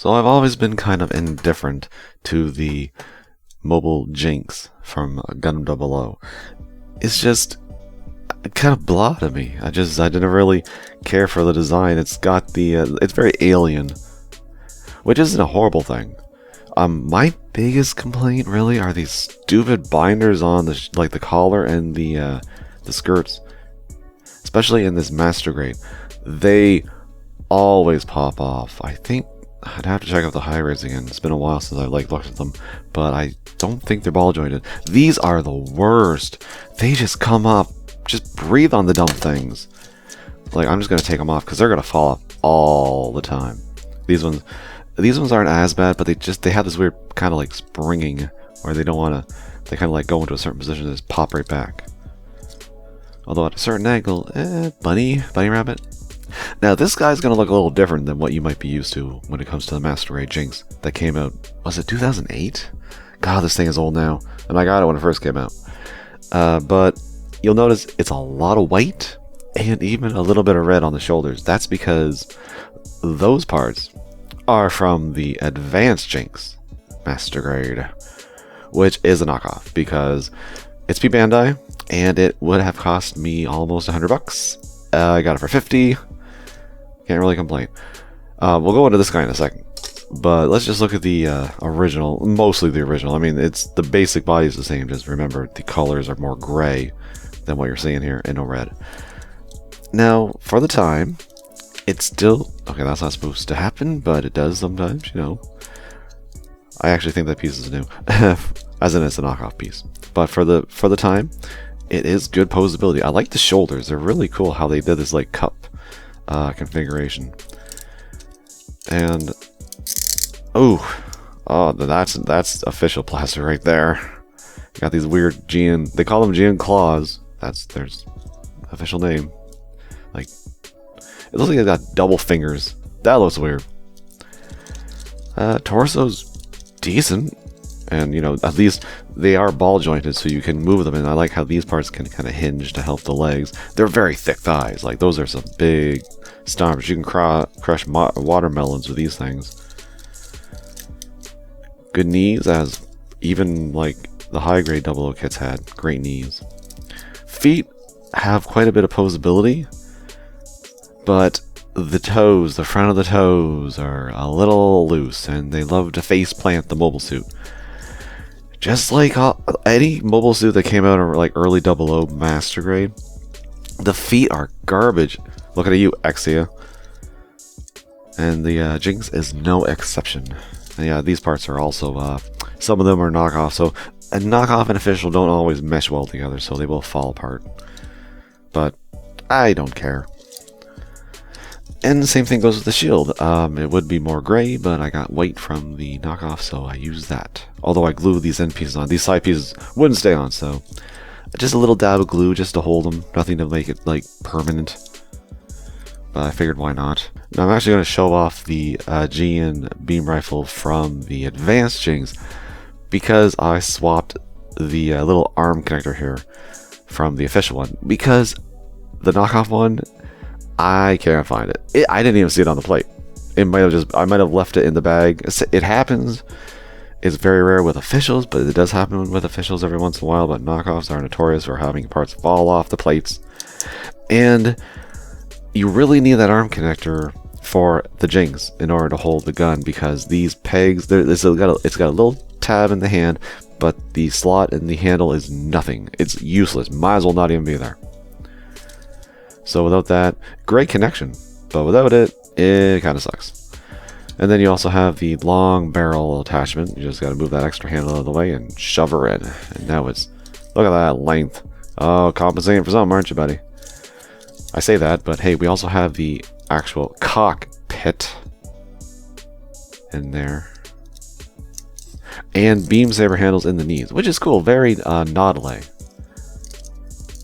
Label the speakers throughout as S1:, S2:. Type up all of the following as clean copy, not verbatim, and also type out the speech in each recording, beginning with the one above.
S1: So I've always been kind of indifferent to the mobile Jinx from Gundam 00. It's just kind of blah to me. I didn't really care for the design. It's got the it's very alien, which isn't a horrible thing. My biggest complaint really are these stupid binders on the collar and the skirts, especially in this master grade. They always pop off. I think I'd have to check out the high grades again. It's been a while since I looked at them, but I don't think they're ball jointed. These are the worst. They just come up. Just breathe on the dumb things. Like, I'm just gonna take them off because they're gonna fall off all the time. These ones aren't as bad, but they have this weird kind of like springing where they don't want to. They kind of like go into a certain position and just pop right back. Although at a certain angle, bunny rabbit. Now this guy's gonna look a little different than what you might be used to when it comes to the Master Grade Jinx that came out. Was it 2008? God, this thing is old now, and I got it when it first came out. But you'll notice it's a lot of white and even a little bit of red on the shoulders. That's because those parts are from the Advanced Jinx Master Grade, which is a knockoff because it's P Bandai and it would have cost me almost $100. I got it for 50. Can't really complain. We'll go into this guy in a second, but let's just look at the original, mostly the original. I mean, it's the basic body is the same, just remember the colors are more gray than what you're seeing here and no red. Now, for the time, it's still... Okay, that's not supposed to happen, but it does sometimes, you know. I actually think that piece is new. As in, it's a knockoff piece. But for the time, it is good posability. I like the shoulders. They're really cool how they did this, like, cup configuration. And... Oh, that's official plaster right there. You got these weird Geon... They call them Geon claws. That's their official name. Like... It looks like it's got double fingers. That looks weird. Torso's decent. And, you know, at least they are ball jointed so you can move them. And I like how these parts can kind of hinge to help the legs. They're very thick thighs. Like, those are some big stomachs. You can crush watermelons with these things. Good knees, as even, like, the high grade 00 kits had. Great knees. Feet have quite a bit of posability. But the toes, the front of the toes are a little loose, and they love to face plant the mobile suit. Just like any mobile suit that came out in like early 00 Master Grade, the feet are garbage. Look at you, Exia. And the Jinx is no exception. And yeah, these parts are also, some of them are knockoff, so a knockoff and official don't always mesh well together, so they will fall apart. But I don't care. And the same thing goes with the shield. It would be more gray, but I got white from the knockoff, so I used that. Although I glued these end pieces on. These side pieces wouldn't stay on, so just a little dab of glue just to hold them. Nothing to make it, like, permanent. But I figured why not. Now I'm actually going to show off the Geon beam rifle from the Advanced Jinx because I swapped the little arm connector here from the official one. Because the knockoff one... I can't find it. I didn't even see it on the plate. I might have left it in the bag. It happens. It's very rare with officials, but it does happen with officials every once in a while. But knockoffs are notorious for having parts fall off the plates. And you really need that arm connector for the Jinx in order to hold the gun, because these pegs, it's got a little tab in the hand, but the slot in the handle is nothing. It's useless. Might as well not even be there. So without that, great connection, but without it, it kind of sucks. And then you also have the long barrel attachment. You just got to move that extra handle out of the way and shove her in. And now it's, look at that length. Oh, compensating for something, aren't you, buddy? I say that, but hey, we also have the actual cockpit in there. And beam saber handles in the knees, which is cool. Very Nautilus.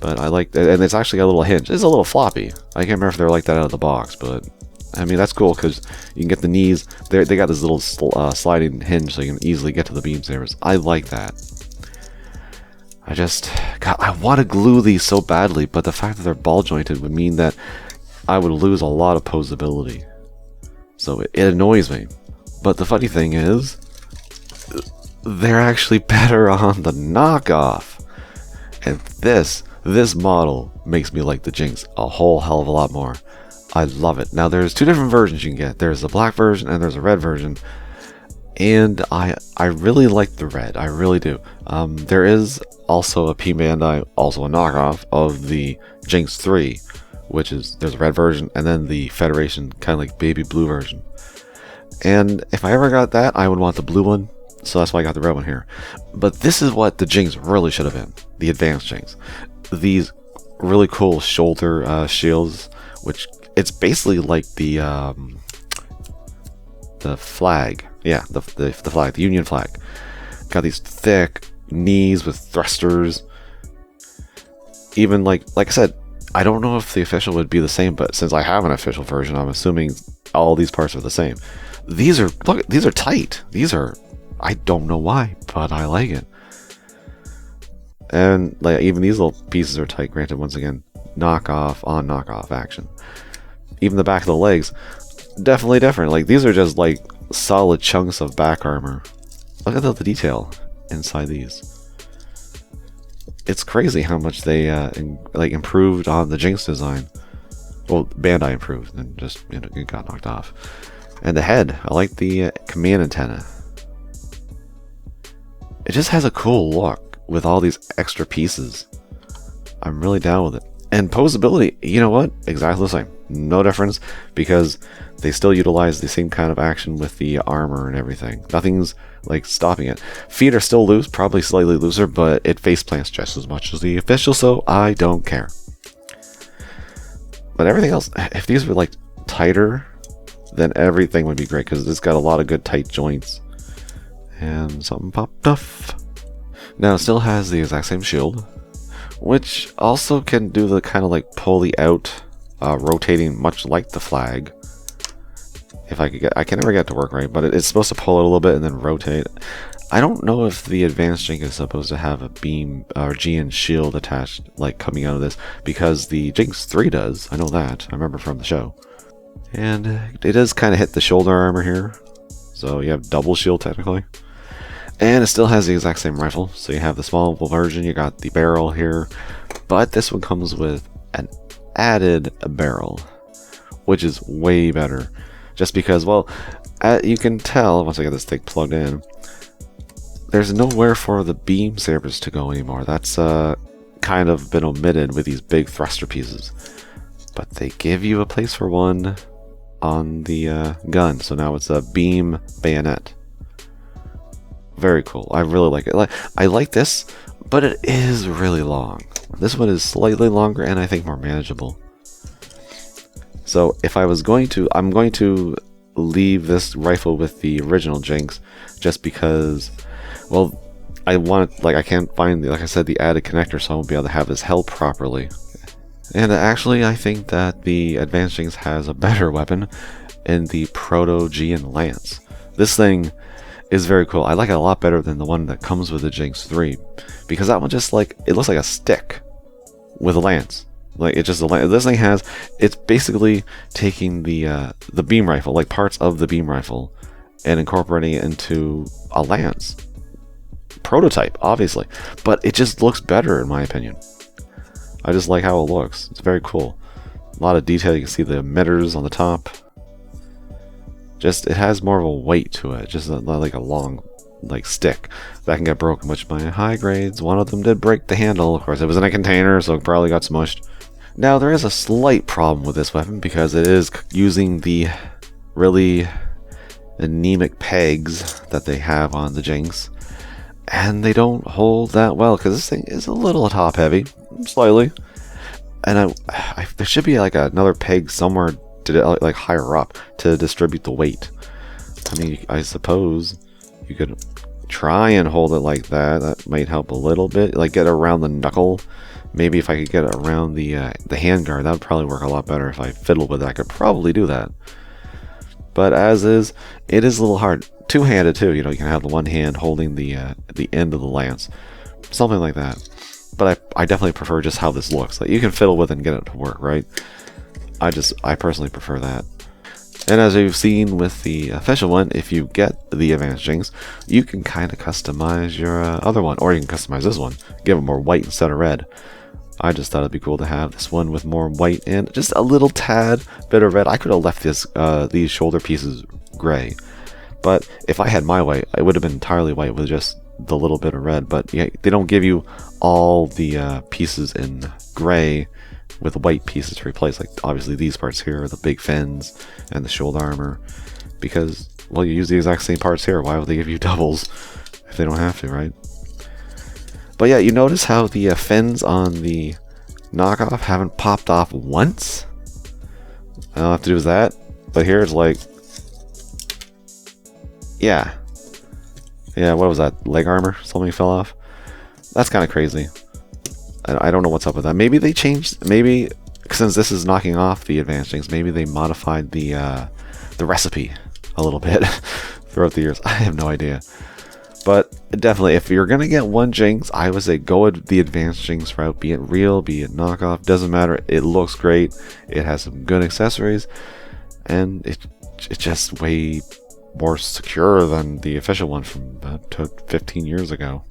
S1: But I like that, and it's actually got a little hinge. It's a little floppy. I can't remember if they're like that out of the box, but I mean, that's cool because you can get the knees. They got this little sliding hinge so you can easily get to the beam sabers. I like that. God, I want to glue these so badly, but the fact that they're ball jointed would mean that I would lose a lot of posability. So it annoys me. But the funny thing is, they're actually better on the knockoff. And this model makes me like the Jinx a whole hell of a lot more. I love it. Now there's two different versions you can get. There's a black version and there's a red version. And I really like the red. I really do. There is also a P Bandai, also a knockoff of the Jinx 3, which is, there's a red version, and then the Federation kind of like baby blue version. And if I ever got that, I would want the blue one, so that's why I got the red one here. But this is what the Jinx really should have been, the advanced Jinx. These really cool shoulder shields, which it's basically like the flag. Yeah, the flag, the Union flag. Got these thick knees with thrusters. Even like I said, I don't know if the official would be the same, but since I have an official version, I'm assuming all these parts are the same. These are, look, these are tight. These are, I don't know why, but I like it. And like even these little pieces are tight. Granted, once again, knockoff on knockoff action. Even the back of the legs, definitely different. Like these are just like solid chunks of back armor. Look at the detail inside these. It's crazy how much they like improved on the Jinx design. Well, Bandai improved and just, you know, it got knocked off. And the head, I like the command antenna. It just has a cool look with all these extra pieces. I'm really down with it. And posability, you know what? Exactly the same. No difference, because they still utilize the same kind of action with the armor and everything. Nothing's like stopping it. Feet are still loose, probably slightly looser, but it face plants just as much as the official, so I don't care. But everything else, if these were like tighter, then everything would be great, because it's got a lot of good tight joints. And something popped off. Now it still has the exact same shield, which also can do the kind of like pulley out, rotating much like the flag. If I could get, I can never get it to work right, but it's supposed to pull it a little bit and then rotate. I don't know if the advanced Jinx is supposed to have a beam or GN shield attached, like coming out of this, because the Jinx 3 does. I know that. I remember from the show. And it does kind of hit the shoulder armor here, so you have double shield technically. And it still has the exact same rifle, so you have the small version, you got the barrel here, but this one comes with an added barrel, which is way better. Just because, well, you can tell, once I get this thing plugged in, there's nowhere for the beam sabers to go anymore. That's kind of been omitted with these big thruster pieces. But they give you a place for one on the gun, so now it's a beam bayonet. Very cool. I really like it. I like this, but it is really long. This one is slightly longer and I think more manageable. So if I was going to, I'm going to leave this rifle with the original Jinx, just because, well, I want, like, I can't find the, like I said, the added connector, so I won't be able to have this held properly. And actually, I think that the advanced Jinx has a better weapon in the Proto GN Lance. This thing is very cool. I like it a lot better than the one that comes with the Jinx 3, because that one just, like, it looks like a stick with a lance. Like, it's just a lance. This thing has, it's basically taking the beam rifle, like parts of the beam rifle, and incorporating it into a lance. Prototype, obviously, but it just looks better in my opinion. I just like how it looks. It's very cool. A lot of detail. You can see the emitters on the top. Just, it has more of a weight to it. Just like a long, like, stick that can get broken, which my high grades, one of them did break the handle. Of course, it was in a container, so it probably got smushed. Now, there is a slight problem with this weapon, because it is using the really anemic pegs that they have on the Jinx, and they don't hold that well, because this thing is a little top heavy, slightly. And there should be like another peg somewhere, to, like, higher up, to distribute the weight. I mean, I suppose you could try and hold it like that. That might help a little bit, like get around the knuckle. Maybe if I could get around the handguard, that would probably work a lot better. If I fiddled with it, I could probably do that. But as is, it is a little hard. Two-handed too, you know, you can have the one hand holding the end of the lance. Something like that. But I definitely prefer just how this looks. Like, you can fiddle with it and get it to work, right? I personally prefer that. And as you've seen with the official one, if you get the Advanced Jinx, you can kind of customize your other one, or you can customize this one, give it more white instead of red. I just thought it'd be cool to have this one with more white and just a little tad bit of red. I could have left this these shoulder pieces gray, but if I had my way, it would have been entirely white with just the little bit of red. But yeah, they don't give you all the pieces in gray with white pieces to replace. Like obviously these parts here, the big fins and the shoulder armor, because well, you use the exact same parts here. Why would they give you doubles if they don't have to, right? But yeah, you notice how the fins on the knockoff haven't popped off once? I don't have to do with that. But here it's like, yeah, what was that? Leg armor? Something fell off? That's kind of crazy. I don't know what's up with that. Maybe they changed, maybe since this is knocking off the Advanced Jinx, maybe they modified the recipe a little bit throughout the years. I have no idea. But definitely, if you're going to get one Jinx, I would say go with the Advanced Jinx route. Be it real, be it knockoff, doesn't matter. It looks great. It has some good accessories. And it's just way more secure than the official one from about 15 years ago.